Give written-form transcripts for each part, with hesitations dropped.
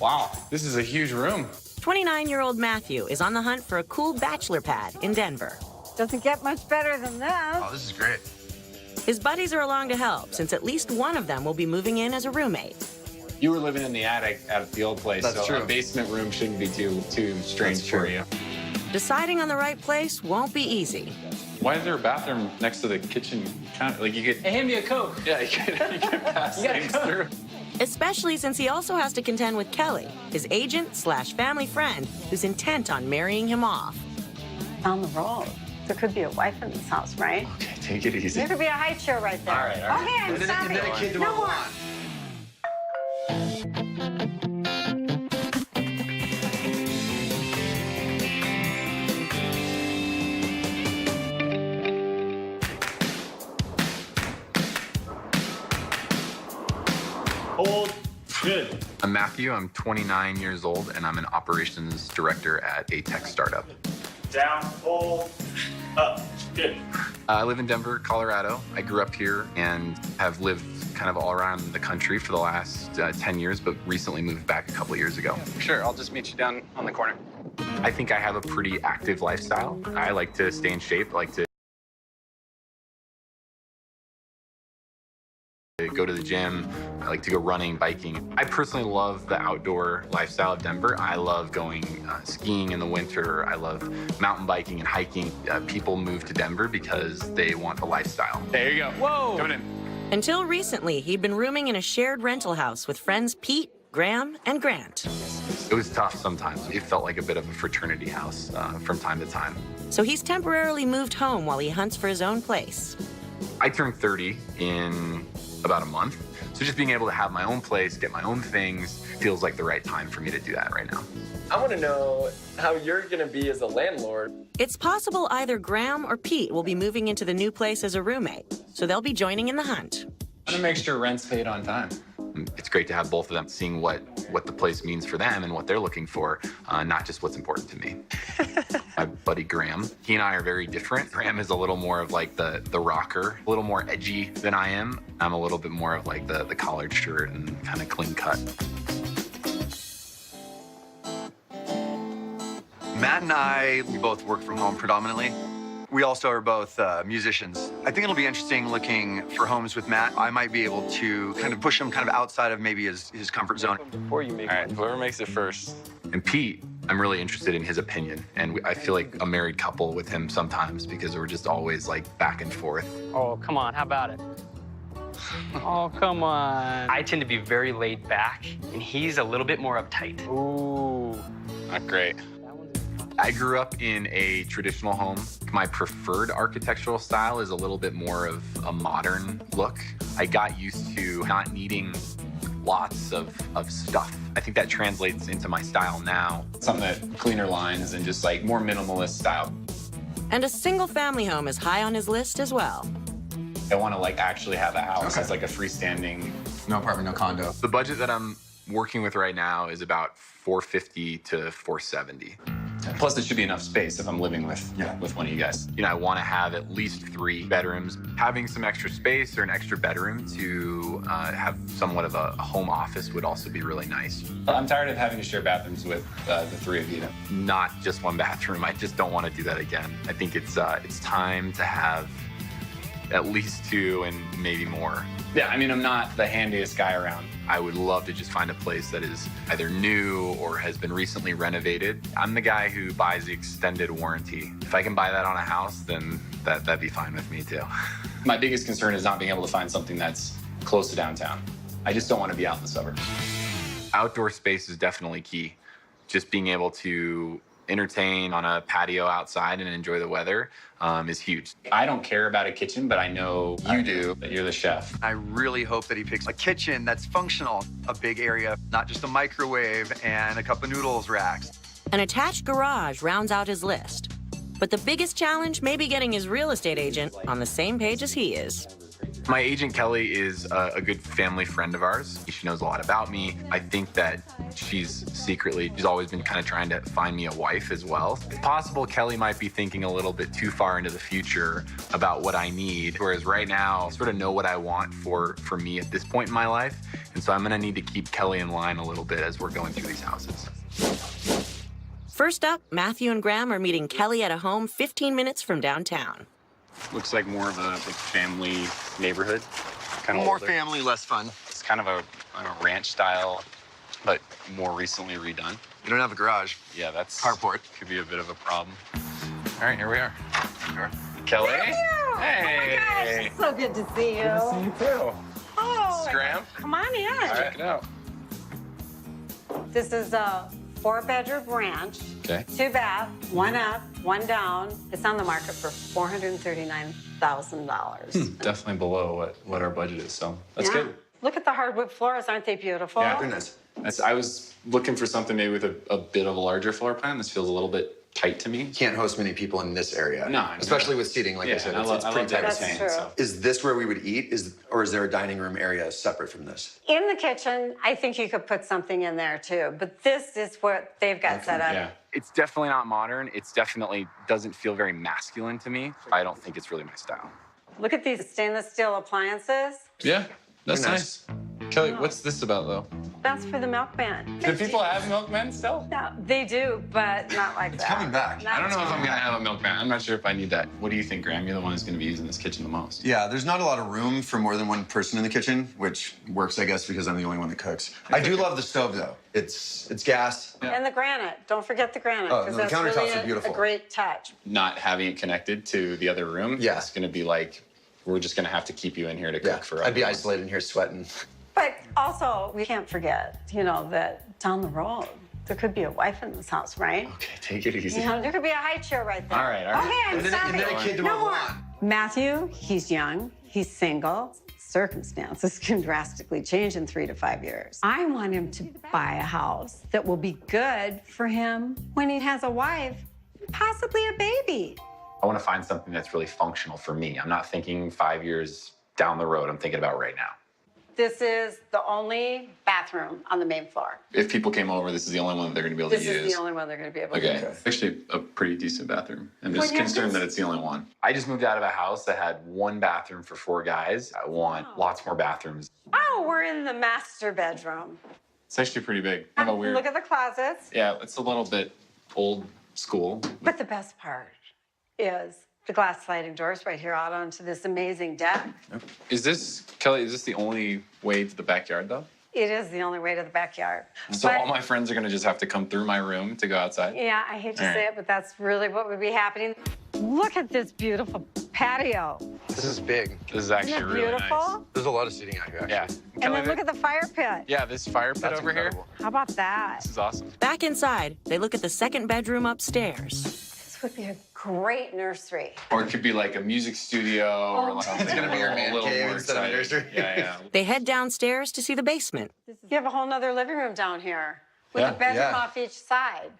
Wow, this is a huge room. 29-year-old Matthew is on the hunt for a cool bachelor pad in Denver. Doesn't get much better than this. Oh, this is great. His buddies are along to help, since at least one of them will be moving in as a roommate. You were living in the attic at the old place, That's so true. a basement room shouldn't be too strange That's for true. you. Deciding on the right place won't be easy. Why is there a bathroom next to the kitchen counter? Like you could, Hey, hand me a Coke. yeah, you could pass You gotta things go. through. Especially since he also has to contend with Kelly, his agent/family friend, who's intent on marrying him off. On the road. There could be a wife in this house, right? Okay, take it easy. There could be a high chair right there. All right, all right. Okay, I'm And then stopping. a kid to No mow the more. lawn. Hold. Good. I'm Matthew, I'm 29 years old, and I'm an operations director at a tech startup. Down. Hold. Up. Good. I live in Denver, Colorado. I grew up here and have lived kind of all around the country for the last 10 years, but recently moved back a couple years ago. Sure, I'll just meet you down on the corner. I think I have a pretty active lifestyle. I like to stay in shape, I like to go to the gym. I like to go running, biking. I personally love the outdoor lifestyle of Denver. I love going skiing in the winter. I love mountain biking and hiking. People move to Denver because they want the lifestyle. There you go. Whoa. Coming in. Until recently, he'd been rooming in a shared rental house with friends Pete, Graham, and Grant. It was tough sometimes. It felt like a bit of a fraternity house from time to time. So he's temporarily moved home while he hunts for his own place. I turned 30 in about a month. So just being able to have my own place, get my own things, feels like the right time for me to do that right now. I want to know how you're going to be as a landlord. It's possible either Graham or Pete will be moving into the new place as a roommate, so they'll be joining in the hunt. I want to make sure rent's paid on time. It's great to have both of them seeing what the place means for them and what they're looking for, not just what's important to me. My buddy Graham, he and I are very different. Graham is a little more of like the rocker, a little more edgy than I am. I'm a little bit more of like the collared shirt and kind of clean cut. Matt and I, we both work from home predominantly. We also are both musicians. I think it'll be interesting looking for homes with Matt. I might be able to kind of push him kind of outside of maybe his comfort zone. Before you make All right, whoever makes it first. And Pete, I'm really interested in his opinion. And I feel like a married couple with him sometimes because we're just always like back and forth. Oh, come on. How about it? Oh, come on. I tend to be very laid back, and he's a little bit more uptight. Ooh. Not great. I grew up in a traditional home. My preferred architectural style is a little bit more of a modern look. I got used to not needing lots of stuff. I think that translates into my style now. Something that cleaner lines and just like more minimalist style. And a single-family home is high on his list as well. I want to like actually have a house. Okay. It's like a freestanding. No apartment, no condo. The budget that I'm working with right now is about $450 to $470. Plus, there should be enough space if I'm living with one of you guys. You know, I want to have at least 3 bedrooms. Having some extra space or an extra bedroom to have somewhat of a home office would also be really nice. I'm tired of having to share bathrooms with the 3 of you. Not just one bathroom. I just don't want to do that again. I think it's time to have at least 2 and maybe more. Yeah, I mean, I'm not the handiest guy around. I would love to just find a place that is either new or has been recently renovated. I'm the guy who buys the extended warranty. If I can buy that on a house, then that'd be fine with me too. My biggest concern is not being able to find something that's close to downtown. I just don't want to be out in the suburbs. Outdoor space is definitely key. Just being able to entertain on a patio outside and enjoy the weather is huge. I don't care about a kitchen, but I know you do, that you're the chef. I really hope that he picks a kitchen that's functional, a big area, not just a microwave and a cup of noodles racks. An attached garage rounds out his list. But the biggest challenge may be getting his real estate agent on the same page as he is. My agent, Kelly, is a good family friend of ours. She knows a lot about me. I think that she's always been kind of trying to find me a wife as well. It's possible Kelly might be thinking a little bit too far into the future about what I need, whereas right now, I sort of know what I want for me at this point in my life. And so I'm gonna need to keep Kelly in line a little bit as we're going through these houses. First up, Matthew and Graham are meeting Kelly at a home 15 minutes from downtown. Looks like more of a family neighborhood. Kind of More older. family, less fun. It's kind of a ranch style, but more recently redone. You don't have a garage. Yeah, that's Carport. could be a bit of a problem. All right, here we are. Kelly. Hey. Oh my gosh, it's so good to see you. Good to see you too. Oh, Graham. come on in. Check it out. This is a 4-bedroom ranch. Okay. 2 bath, 1 up, 1 down. It's on the market for $439,000. Definitely below what our budget is, so that's good. Look at the hardwood floors, aren't they beautiful? Yeah, I was looking for something maybe with a bit of a larger floor plan. This feels a little bit tight to me. Can't host many people in this area. No, especially with seating, like I said, it's pretty tight. That's true. So. Is this where we would eat? Or is there a dining room area separate from this? In the kitchen, I think you could put something in there too, but this is what they've got set up. Yeah. It's definitely not modern. It's definitely doesn't feel very masculine to me. I don't think it's really my style. Look at these stainless steel appliances. Yeah, that's Very nice. Kelly, what's this about though? That's for the milkman. Do people have milkmen still? No, they do, but not like that. coming back. Not I don't know if I'm coming gonna back. have a milkman. I'm not sure if I need that. What do you think, Graham? You're the one who's gonna be using this kitchen the most. Yeah, there's not a lot of room for more than one person in the kitchen, which works, I guess, because I'm the only one that cooks. I do love the stove, though. It's gas. Yeah. And the granite. Don't forget the granite. Oh, 'cause no, the that's countertops really are beautiful. a great touch. Not having it connected to the other room, Yeah. it's gonna be like, we're just gonna have to keep you in here to Yeah, cook for I'd be everyone. isolated in here sweating. But also, we can't forget, that down the road, there could be a wife in this house, right? Okay, take it easy. There could be a high chair right there. All right, all right. Okay, I'm And then stopping. a kid to No mow the more. lawn. Matthew, he's young, he's single. Circumstances can drastically change in 3 to 5 years. I want him to buy a house that will be good for him when he has a wife, possibly a baby. I want to find something that's really functional for me. I'm not thinking 5 years down the road. I'm thinking about right now. This is the only bathroom on the main floor. If people came over, this is the only one that they're gonna be able This to use. is the only one they're going to be able to Okay, use. actually a pretty decent bathroom. I'm Well, just yeah, concerned this- that it's the only one. I just moved out of a house that had 1 bathroom for 4 guys. I want lots more bathrooms. Oh, we're in the master bedroom. It's actually pretty big. Kind of a weird. Look at the closets. Yeah, it's a little bit old school. But the best part is the glass sliding doors right here out onto this amazing deck. Is this, Kelly, is this the only way to the backyard though? It is the only way to the backyard. So But- all my friends are gonna just have to come through my room to go outside? Yeah, I hate to All say right. it, but that's really what would be happening. Look at this beautiful patio. This is big. This is actually Isn't it really beautiful? nice. There's a lot of seating out here, actually. Yeah. And Kelly, then look at the fire pit. yeah, this fire pit That's over incredible. How about that? here. This is awesome. Back inside, they look at the second bedroom upstairs. This would be a great nursery. Or it could be like a music studio or like something It's gonna be your a man little cave more instead of a exciting. nursery. Yeah. They head downstairs to see the basement. You have a whole nother living room down here with Yeah, a bedroom yeah. off each side.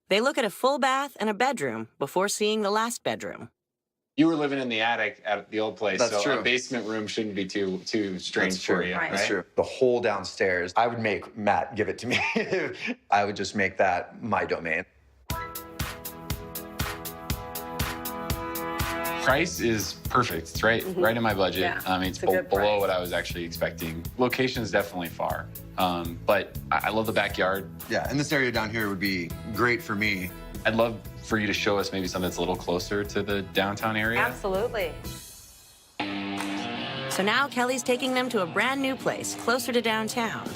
They look at a full bath and a bedroom before seeing the last bedroom. You were living in the attic at the old place, That's so true. a basement room shouldn't be too strange That's true. for you, Right. That's true. The whole downstairs, I would make Matt give it to me. I would just make that my domain. Price is perfect. It's right in my budget. Yeah, It's it's a good below price. what I was actually expecting. Location is definitely far, but I love the backyard. Yeah, and this area down here would be great for me. I'd love for you to show us maybe something that's a little closer to the downtown area. Absolutely. So now Kelly's taking them to a brand new place closer to downtown.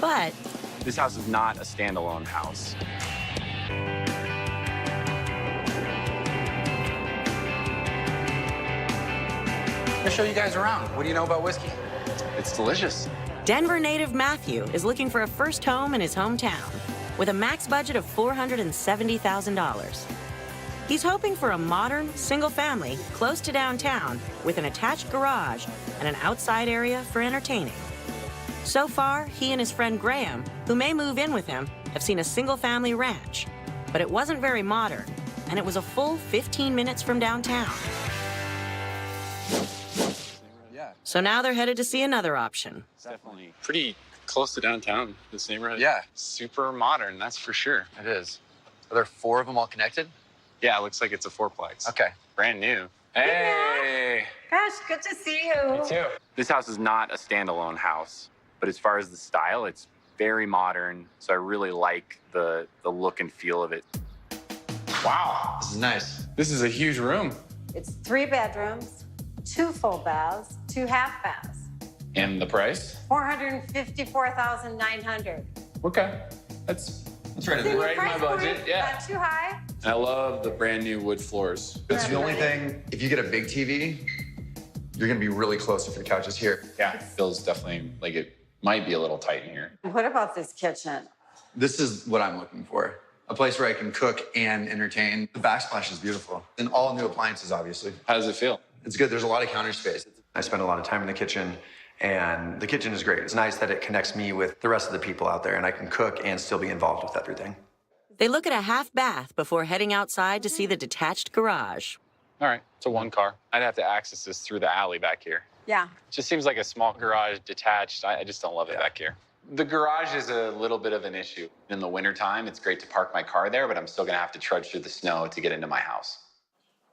But This house is not a standalone house. I'll show you guys around. What do you know about whiskey? It's delicious. Denver native Matthew is looking for a first home in his hometown with a max budget of $470,000. He's hoping for a modern, single family close to downtown with an attached garage and an outside area for entertaining. So far, he and his friend Graham, who may move in with him, have seen a single family ranch. But it wasn't very modern, and it was a full 15 minutes from downtown. Yeah. So now they're headed to see another option. It's definitely pretty close to downtown, this neighborhood. Yeah. Super modern, that's for sure. It is. Are there 4 of them all connected? Yeah, it looks like it's a fourplex. Okay. Brand new. Hey! Gosh, good to see you. Me too. This house is not a standalone house, but as far as the style, it's very modern. So I really like the look and feel of it. Wow. This is nice. This is a huge room. It's 3 bedrooms, 2 full baths, 2 half baths. And the price? $454,900. Okay. That's right in there. Right in my budget, yeah. Not too high. I love the brand new wood floors. That's the only thing, if you get a big TV, you're gonna be really close if your couch is here. Yeah, it feels definitely like it might be a little tight in here. What about this kitchen? This is what I'm looking for. A place where I can cook and entertain. The backsplash is beautiful. And all new appliances, obviously. How does it feel? It's good. There's a lot of counter space. I spend a lot of time in the kitchen, and the kitchen is great. It's nice that it connects me with the rest of the people out there, and I can cook and still be involved with everything. They look at a half bath before heading outside to see the detached garage. All right, it's a 1 car. I'd have to access this through the alley back here. Yeah. Just seems like a small garage, detached. I just don't love it back here. The garage is a little bit of an issue. In the wintertime, it's great to park my car there, but I'm still gonna have to trudge through the snow to get into my house.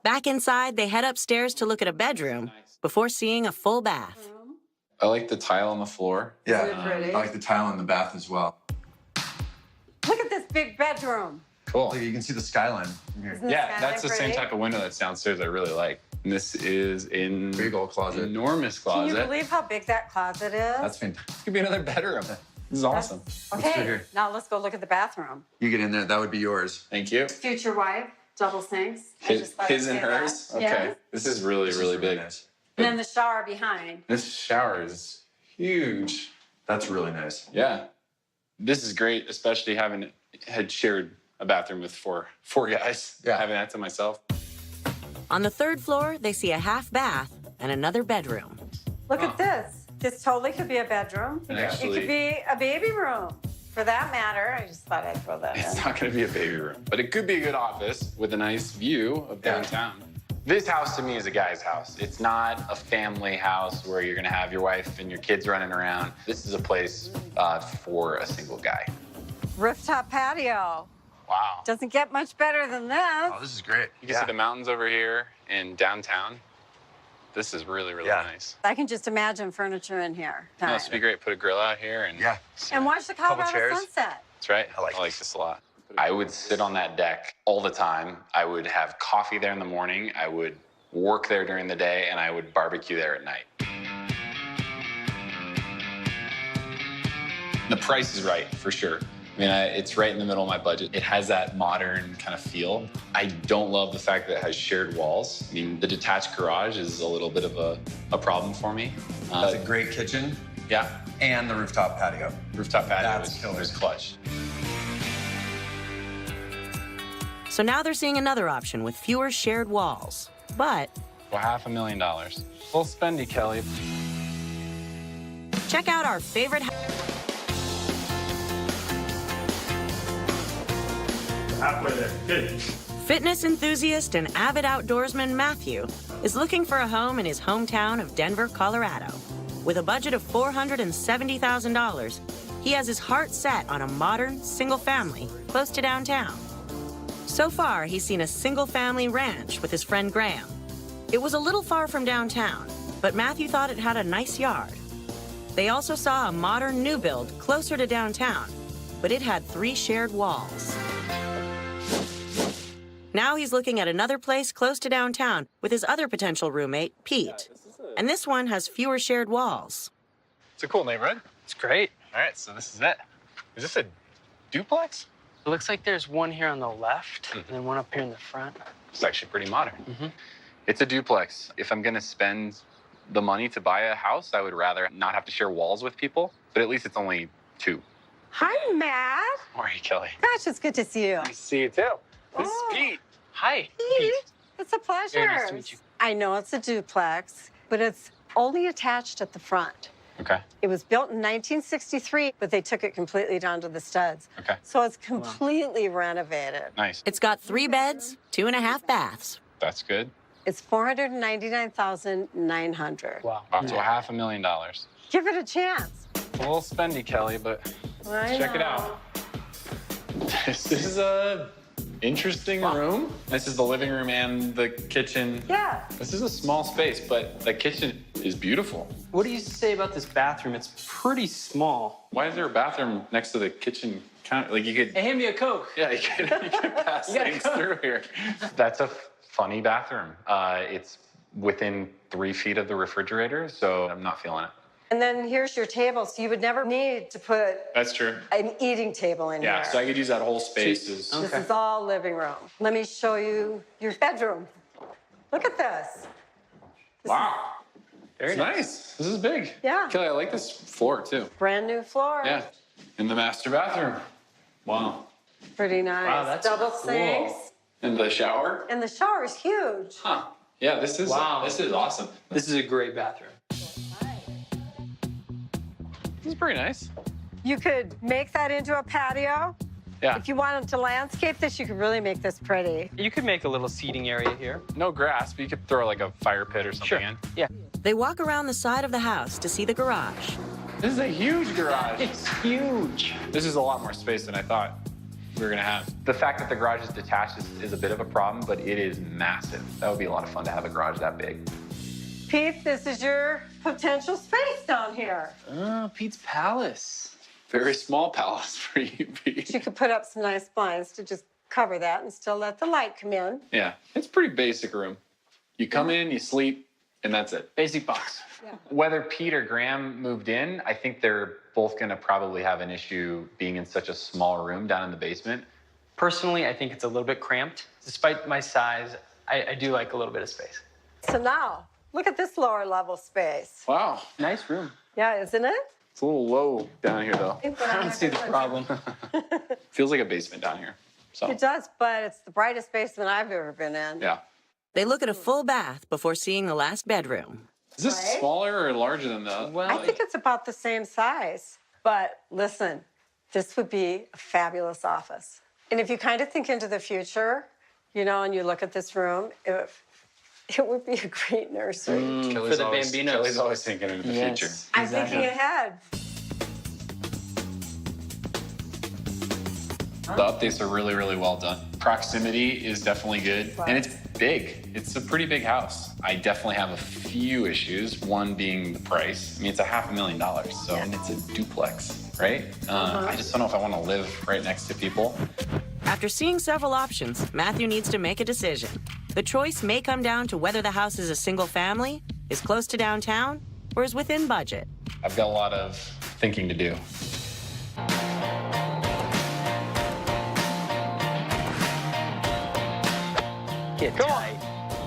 Back inside, they head upstairs to look at a bedroom before seeing a full bath. I like the tile on the floor. Yeah, Really pretty. I like the tile in the bath as well. Look at this big bedroom. Cool. You can see the skyline from here. Isn't the Yeah, skyline that's the same pretty? type of window that's downstairs I really like. And this is in Big old closet. enormous Can closet. you believe how big that closet is? That's fantastic. This could be another bedroom. This is awesome. Okay, through here. now let's go look at the bathroom. You get in there, that would be yours. Thank you. Future wife, double sinks. I just thought His I'd and say that. hers? Okay. Yeah. This is really, really big. Nice. And then the shower behind. This shower is huge. That's really nice. Yeah. This is great, especially having had shared a bathroom with four guys. Yeah. Having that to myself. On the 3rd floor, they see a half bath and another bedroom. Look at this. This totally could be a bedroom. And It actually, could be a baby room. For that matter, I just thought I'd throw that it's in. not going to be a baby room, but it could be a good office with a nice view of downtown. This house to me is a guy's house. It's not a family house where you're going to have your wife and your kids running around. This is a place for a single guy. Rooftop patio. Wow. Doesn't get much better than this. Oh, this is great. You can see the mountains over here in downtown. This is really, really nice. I can just imagine furniture in here. Oh, this would be great. Put a grill out here and And watch the Couple Colorado chairs. sunset. That's right. I like this a lot. I would sit on that deck all the time. I would have coffee there in the morning. I would work there during the day, and I would barbecue there at night. The price is right, for sure. I mean, it's right in the middle of my budget. It has that modern kind of feel. I don't love the fact that it has shared walls. I mean, the detached garage is a little bit of a problem for me. It's a great kitchen. Yeah. And the rooftop patio. Rooftop patio That's is killer. clutch. So now they're seeing another option with fewer shared walls. But Well, $500,000. Full spendy, Kelly. check out our favorite Halfway there. Good. fitness enthusiast and avid outdoorsman Matthew is looking for a home in his hometown of Denver, Colorado. With a budget of $470,000, he has his heart set on a modern, single family close to downtown. So far, he's seen a single-family ranch with his friend Graham. It was a little far from downtown, but Matthew thought it had a nice yard. They also saw a modern new build closer to downtown, but it had 3 shared walls. Now he's looking at another place close to downtown with his other potential roommate, Pete. And this one has fewer shared walls. It's a cool neighborhood. It's great. All right, so this is it. Is this a duplex? It looks like there's one here on the left and then one up here in the front. It's actually pretty modern. It's a duplex. If I'm gonna spend the money to buy a house, I would rather not have to share walls with people, but at least it's only 2. Hi, Matt. How are you, Kelly? Gosh, it's good to see you. Nice to see you too. This is Oh. Pete. Hi. Pete, it's a pleasure. Yeah, nice to meet you. I know it's a duplex, but it's only attached at the front. Okay. It was built in 1963, but they took it completely down to the studs. Okay. So it's completely renovated. Nice. It's got 3 beds, 2.5 baths. That's good. It's $499,900. Wow. Wow, so $500,000. Give it a chance. A little spendy, Kelly, but I check it know. out. This is a interesting room. This is the living room and the kitchen. Yeah. This is a small space, but the kitchen is beautiful. What do you say about this bathroom? It's pretty small. Why is there a bathroom next to the kitchen counter? Like you could, Hey, hand me a Coke. yeah, you could pass You gotta things go. through here. That's a funny bathroom. It's within 3 feet of the refrigerator, so I'm not feeling it. And then here's your table, so you would never need to put That's true. an eating table in Yeah, here. so I could use that whole space as... This is all living room. Let me show you your bedroom. Look at this. Wow. Very It's nice. This is big. Yeah. Kelly, I like this floor too. Brand new floor. Yeah. In the master bathroom. Wow. Pretty nice. Wow, that's Double cool. sinks. And the shower? And the shower is huge. Huh. Yeah, this is awesome. This is a great bathroom. This is pretty nice. You could make that into a patio. Yeah. If you wanted to landscape this, you could really make this pretty. You could make a little seating area here. No grass, but you could throw like a fire pit or something in. Yeah. They walk around the side of the house to see the garage. This is a huge garage. It's huge. This is a lot more space than I thought we were gonna have. The fact that the garage is detached is a bit of a problem, but it is massive. That would be a lot of fun to have a garage that big. Pete, this is your potential space down here. Oh, Pete's Palace. Very small palace for you, Pete. You could put up some nice blinds to just cover that and still let the light come in. Yeah, it's a pretty basic room. You come in, you sleep, and that's it. Basic box. Whether Pete or Graham moved in, I think they're both gonna probably have an issue being in such a small room down in the basement. Personally, I think it's a little bit cramped. Despite my size, I do like a little bit of space. So now, look at this lower level space. Wow, Nice room. Yeah, isn't it? it's a little low down here though. I don't see the problem. Feels like a basement down here. So It does, but it's the brightest basement I've ever been in. yeah. They look at a full bath before seeing the last bedroom. Is this Right? smaller or larger than the? Well, I think it's about the same size. But listen, this would be a fabulous office. And if you kind of think into the future, you know, and you look at this room, it would be a great nursery. for the Bambinos. Kelly's always thinking into the Yes. future. I'm thinking ahead. The updates are really, really well done. Proximity is definitely good, and it's big. It's a pretty big house. I definitely have a few issues, one being the price. I mean, it's $500,000, so, and it's a duplex, right? I just don't know if I want to live right next to people. After seeing several options, Matthew needs to make a decision. The choice may come down to whether the house is a single family, is close to downtown, or is within budget. I've got a lot of thinking to do. Get tight.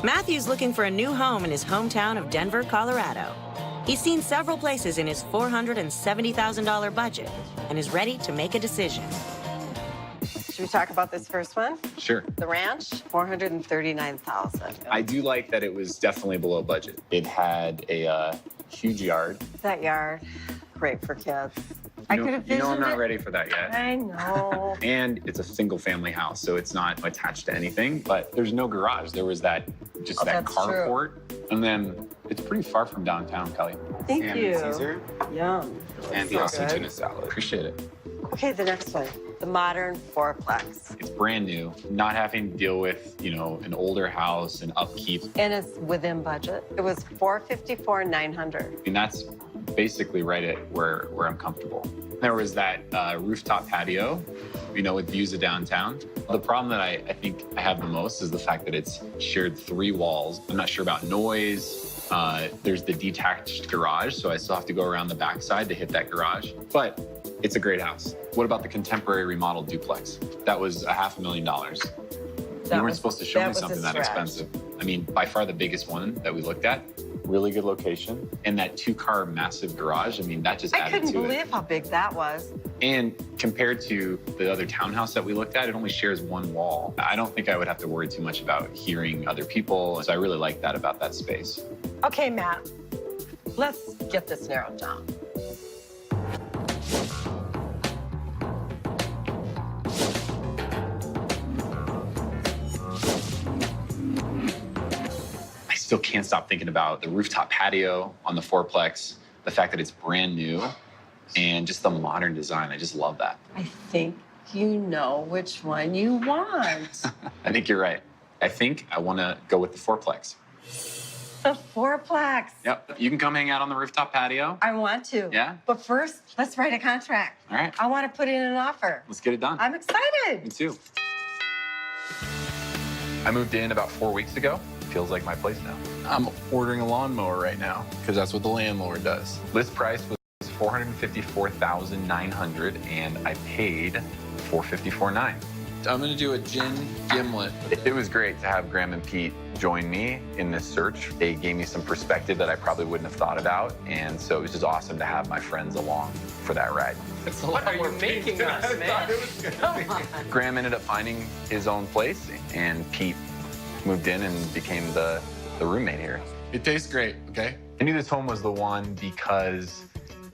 Matthew's looking for a new home in his hometown of Denver, Colorado. He's seen several places in his $470,000 budget and is ready to make a decision. Should we talk about this first one? Sure. The ranch, $439,000. I do like that it was definitely below budget. It had a huge yard. That yard, great for kids. You know I'm not ready for that yet. I know. And it's a single family house, so it's not attached to anything, but there's no garage. There was that, just that that's true. carport. And then it's pretty far from downtown, Kelly. Thank Ham you. and Caesar Yum. and So the Austin good. tuna salad. Appreciate it. Okay, the next one, the modern fourplex. It's brand new, not having to deal with, you know, an older house and upkeep. And it's within budget. It was $454,900. I mean, that's basically right at where I'm comfortable. There was that rooftop patio, you know, with views of downtown. The problem that I think I have the most is the fact that it's shared 3 walls. I'm not sure about noise. There's the detached garage, so I still have to go around the backside to hit that garage. But it's a great house. What about the contemporary remodeled duplex? That was $500,000. You weren't supposed to show me something that expensive. I mean, by far the biggest one that we looked at. Really good location. And that 2-car massive garage, I mean, that just I added couldn't to believe it. how big that was. And compared to the other townhouse that we looked at, it only shares 1 wall. I don't think I would have to worry too much about hearing other people. So I really like that about that space. Okay, Matt, let's get this narrowed down. Still can't stop thinking about the rooftop patio on the fourplex, the fact that it's brand new, and just the modern design. I just love that. I think you know which one you want. I think you're right. I think I want to go with the fourplex. The fourplex. Yep. You can come hang out on the rooftop patio. I want to. Yeah? But first, let's write a contract. All right. I want to put in an offer. Let's get it done. I'm excited. Me too. I moved in about 4 weeks ago. Feels like my place now. I'm ordering a lawnmower right now because that's what the landlord does. List price was $454,900, and I paid $454,900. I'm gonna do a gin gimlet. It was great to have Graham and Pete join me in this search. They gave me some perspective that I probably wouldn't have thought about, and so it was just awesome to have my friends along for that ride. What are you making us, man? Come on. Graham ended up finding his own place, and Pete moved in and became the roommate here. It tastes great, okay? I knew this home was the one because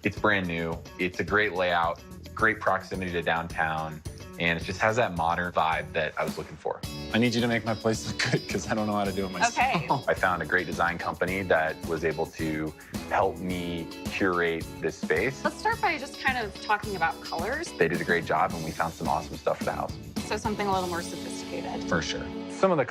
it's brand new. It's a great layout, great proximity to downtown, and it just has that modern vibe that I was looking for. I need you to make my place look good because I don't know how to do it myself. Okay. I found a great design company that was able to help me curate this space. Let's start by just kind of talking about colors. They did a great job, and we found some awesome stuff for the house. So something a little more sophisticated. For sure. Some of the